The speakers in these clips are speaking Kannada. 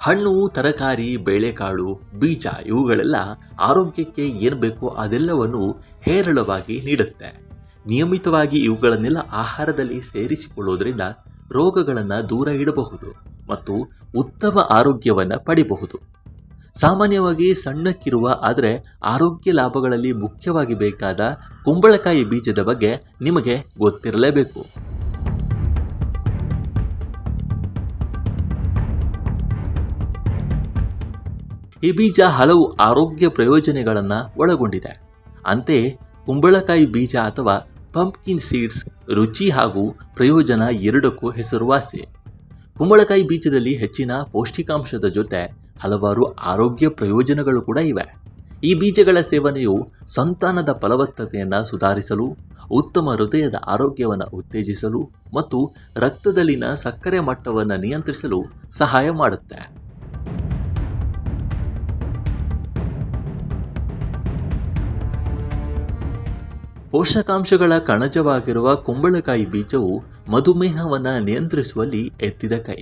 ಹಣ್ಣು, ತರಕಾರಿ, ಬೇಳೆಕಾಳು, ಬೀಜ ಇವುಗಳೆಲ್ಲ ಆರೋಗ್ಯಕ್ಕೆ ಏನು ಬೇಕೋ ಅದೆಲ್ಲವನ್ನು ಹೇರಳವಾಗಿ ನೀಡುತ್ತೆ. ನಿಯಮಿತವಾಗಿ ಇವುಗಳನ್ನೆಲ್ಲ ಆಹಾರದಲ್ಲಿ ಸೇರಿಸಿಕೊಳ್ಳುವುದರಿಂದ ರೋಗಗಳನ್ನು ದೂರ ಇಡಬಹುದು ಮತ್ತು ಉತ್ತಮ ಆರೋಗ್ಯವನ್ನು ಪಡಿಬಹುದು. ಸಾಮಾನ್ಯವಾಗಿ ಸಣ್ಣಕ್ಕಿರುವ ಆದರೆ ಆರೋಗ್ಯ ಲಾಭಗಳಲ್ಲಿ ಮುಖ್ಯವಾಗಿ ಬೇಕಾದ ಕುಂಬಳಕಾಯಿ ಬೀಜದ ಬಗ್ಗೆ ನಿಮಗೆ ಗೊತ್ತಿರಲೇಬೇಕು. ಈ ಬೀಜ ಹಲವು ಆರೋಗ್ಯ ಪ್ರಯೋಜನಗಳನ್ನು ಒಳಗೊಂಡಿದೆ. ಅಂತೆಯೇ ಕುಂಬಳಕಾಯಿ ಬೀಜ ಅಥವಾ ಪಂಪ್ಕಿನ್ ಸೀಡ್ಸ್ ರುಚಿ ಹಾಗೂ ಪ್ರಯೋಜನ ಎರಡಕ್ಕೂ ಹೆಸರುವಾಸಿ. ಕುಂಬಳಕಾಯಿ ಬೀಜದಲ್ಲಿ ಹೆಚ್ಚಿನ ಪೌಷ್ಟಿಕಾಂಶದ ಜೊತೆ ಹಲವಾರು ಆರೋಗ್ಯ ಪ್ರಯೋಜನಗಳು ಕೂಡ ಇವೆ. ಈ ಬೀಜಗಳ ಸೇವನೆಯು ಸಂತಾನದ ಫಲವತ್ತತೆಯನ್ನು ಸುಧಾರಿಸಲು, ಉತ್ತಮ ಹೃದಯದ ಆರೋಗ್ಯವನ್ನು ಉತ್ತೇಜಿಸಲು ಮತ್ತು ರಕ್ತದಲ್ಲಿನ ಸಕ್ಕರೆ ಮಟ್ಟವನ್ನು ನಿಯಂತ್ರಿಸಲು ಸಹಾಯ ಮಾಡುತ್ತೆ. ಪೋಷಕಾಂಶಗಳ ಕಣಜವಾಗಿರುವ ಕುಂಬಳಕಾಯಿ ಬೀಜವು ಮಧುಮೇಹವನ್ನು ನಿಯಂತ್ರಿಸುವಲ್ಲಿ ಎತ್ತಿದ ಕೈ.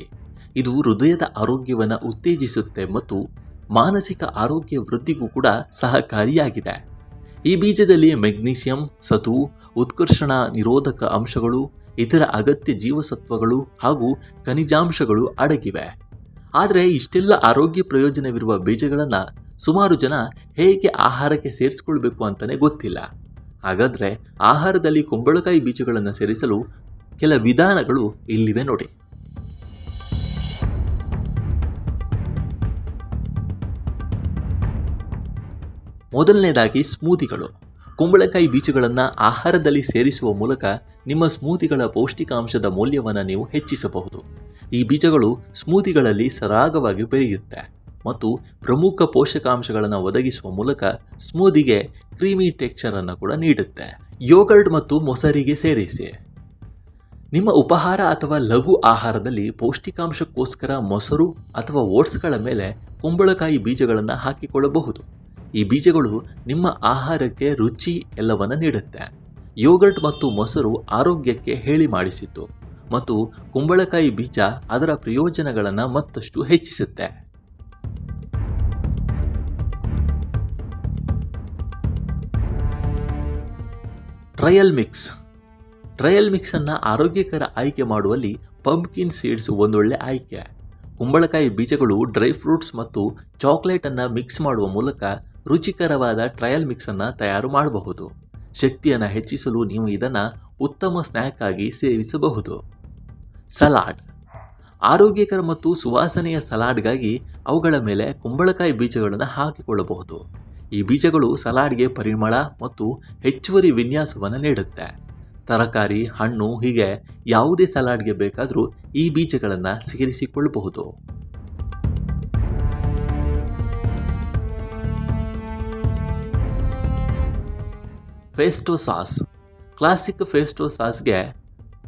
ಇದು ಹೃದಯದ ಆರೋಗ್ಯವನ್ನು ಉತ್ತೇಜಿಸುತ್ತೆ ಮತ್ತು ಮಾನಸಿಕ ಆರೋಗ್ಯ ವೃದ್ಧಿಗೂ ಕೂಡ ಸಹಕಾರಿಯಾಗಿದೆ. ಈ ಬೀಜದಲ್ಲಿ ಮೆಗ್ನೀಷಿಯಂ, ಸತು, ಉತ್ಕರ್ಷಣ ನಿರೋಧಕ ಅಂಶಗಳು, ಇತರ ಅಗತ್ಯ ಜೀವಸತ್ವಗಳು ಹಾಗೂ ಖನಿಜಾಂಶಗಳು ಅಡಗಿವೆ. ಆದರೆ ಇಷ್ಟೆಲ್ಲ ಆರೋಗ್ಯ ಪ್ರಯೋಜನವಿರುವ ಬೀಜಗಳನ್ನು ಸುಮಾರು ಜನ ಹೇಗೆ ಆಹಾರಕ್ಕೆ ಸೇರಿಸ್ಕೊಳ್ಬೇಕು ಅಂತಲೇ ಗೊತ್ತಿಲ್ಲ. ಹಾಗಾದರೆ ಆಹಾರದಲ್ಲಿ ಕುಂಬಳಕಾಯಿ ಬೀಜಗಳನ್ನು ಸೇರಿಸಲು ಕೆಲ ವಿಧಾನಗಳು ಇಲ್ಲಿವೆ ನೋಡಿ. ಮೊದಲನೇದಾಗಿ ಸ್ಮೂದಿಗಳು. ಕುಂಬಳಕಾಯಿ ಬೀಜಗಳನ್ನು ಆಹಾರದಲ್ಲಿ ಸೇರಿಸುವ ಮೂಲಕ ನಿಮ್ಮ ಸ್ಮೂದಿಗಳ ಪೌಷ್ಟಿಕಾಂಶದ ಮೌಲ್ಯವನ್ನು ನೀವು ಹೆಚ್ಚಿಸಬಹುದು. ಈ ಬೀಜಗಳು ಸ್ಮೂದಿಗಳಲ್ಲಿ ಸರಾಗವಾಗಿ ಬೆರೆಯುತ್ತೆ ಮತ್ತು ಪ್ರಮುಖ ಪೋಷಕಾಂಶಗಳನ್ನು ಒದಗಿಸುವ ಮೂಲಕ ಸ್ಮೂದಿಗೆ ಕ್ರೀಮಿ ಟೆಕ್ಸ್ಚರನ್ನು ಕೂಡ ನೀಡುತ್ತೆ. ಯೋಗರ್ಟ್ ಮತ್ತು ಮೊಸರಿಗೆ ಸೇರಿಸಿ. ನಿಮ್ಮ ಉಪಹಾರ ಅಥವಾ ಲಘು ಆಹಾರದಲ್ಲಿ ಪೌಷ್ಟಿಕಾಂಶಕ್ಕೋಸ್ಕರ ಮೊಸರು ಅಥವಾ ಓಟ್ಸ್ಗಳ ಮೇಲೆ ಕುಂಬಳಕಾಯಿ ಬೀಜಗಳನ್ನು ಹಾಕಿಕೊಳ್ಳಬಹುದು. ಈ ಬೀಜಗಳು ನಿಮ್ಮ ಆಹಾರಕ್ಕೆ ರುಚಿ ಎಲ್ಲವನ್ನು ನೀಡುತ್ತೆ. ಯೋಗರ್ಟ್ ಮತ್ತು ಮೊಸರು ಆರೋಗ್ಯಕ್ಕೆ ಹೇಳಿ ಮಾಡಿಸಿತು ಮತ್ತು ಕುಂಬಳಕಾಯಿ ಬೀಜ ಅದರ ಪ್ರಯೋಜನಗಳನ್ನು ಮತ್ತಷ್ಟು ಹೆಚ್ಚಿಸುತ್ತೆ. ಟ್ರಯಲ್ ಮಿಕ್ಸನ್ನು ಆರೋಗ್ಯಕರ ಆಯ್ಕೆ ಮಾಡುವಲ್ಲಿ ಪಂಪ್ಕಿನ್ ಸೀಡ್ಸ್ ಒಂದೊಳ್ಳೆ ಆಯ್ಕೆ. ಕುಂಬಳಕಾಯಿ ಬೀಜಗಳು, ಡ್ರೈ ಫ್ರೂಟ್ಸ್ ಮತ್ತು ಚಾಕ್ಲೇಟನ್ನು ಮಿಕ್ಸ್ ಮಾಡುವ ಮೂಲಕ ರುಚಿಕರವಾದ ಟ್ರಯಲ್ ಮಿಕ್ಸನ್ನು ತಯಾರು ಮಾಡಬಹುದು. ಶಕ್ತಿಯನ್ನು ಹೆಚ್ಚಿಸಲು ನೀವು ಇದನ್ನು ಉತ್ತಮ ಸ್ನ್ಯಾಕ್ ಆಗಿ ಸೇವಿಸಬಹುದು. ಸಲಾಡ್. ಆರೋಗ್ಯಕರ ಮತ್ತು ಸುವಾಸನೆಯ ಸಲಾಡ್ಗಾಗಿ ಅವುಗಳ ಮೇಲೆ ಕುಂಬಳಕಾಯಿ ಬೀಜಗಳನ್ನು ಹಾಕಿಕೊಳ್ಳಬಹುದು. ಈ ಬೀಜಗಳು ಸಲಾಡ್ಗೆ ಪರಿಮಳ ಮತ್ತು ಹೆಚ್ಚುವರಿ ವಿನ್ಯಾಸವನ್ನು ನೀಡುತ್ತೆ. ತರಕಾರಿ, ಹಣ್ಣು ಹೀಗೆ ಯಾವುದೇ ಸಲಾಡ್ಗೆ ಬೇಕಾದರೂ ಈ ಬೀಜಗಳನ್ನು ಸೇರಿಸಿಕೊಳ್ಳಬಹುದು. ಪೇಸ್ಟೋ ಸಾಸ್. ಕ್ಲಾಸಿಕ್ ಪೇಸ್ಟೋ ಸಾಸ್ಗೆ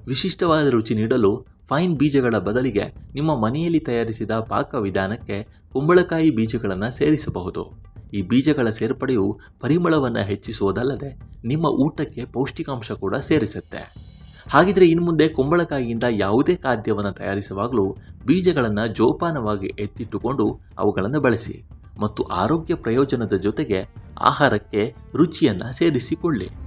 ವಿಶಿಷ್ಟವಾದ ರುಚಿ ನೀಡಲು ಫೈನ್ ಬೀಜಗಳ ಬದಲಿಗೆ ನಿಮ್ಮ ಮನೆಯಲ್ಲಿ ತಯಾರಿಸಿದ ಪಾಕವಿಧಾನಕ್ಕೆ ಕುಂಬಳಕಾಯಿ ಬೀಜಗಳನ್ನು ಸೇರಿಸಬಹುದು. ಈ ಬೀಜಗಳ ಸೇರ್ಪಡೆಯು ಪರಿಮಳವನ್ನು ಹೆಚ್ಚಿಸುವುದಲ್ಲದೆ ನಿಮ್ಮ ಊಟಕ್ಕೆ ಪೌಷ್ಟಿಕಾಂಶ ಕೂಡ ಸೇರಿಸುತ್ತೆ. ಹಾಗಿದ್ರೆ ಇನ್ನು ಮುಂದೆ ಕುಂಬಳಕಾಯಿಯಿಂದ ಯಾವುದೇ ಖಾದ್ಯವನ್ನು ತಯಾರಿಸುವಾಗಲೂ ಬೀಜಗಳನ್ನು ಜೋಪಾನವಾಗಿ ಎತ್ತಿಟ್ಟುಕೊಂಡು ಅವುಗಳನ್ನು ಬಳಸಿ ಮತ್ತು ಆರೋಗ್ಯ ಪ್ರಯೋಜನದ ಜೊತೆಗೆ ಆಹಾರಕ್ಕೆ ರುಚಿಯನ್ನು ಸೇರಿಸಿಕೊಳ್ಳಿ.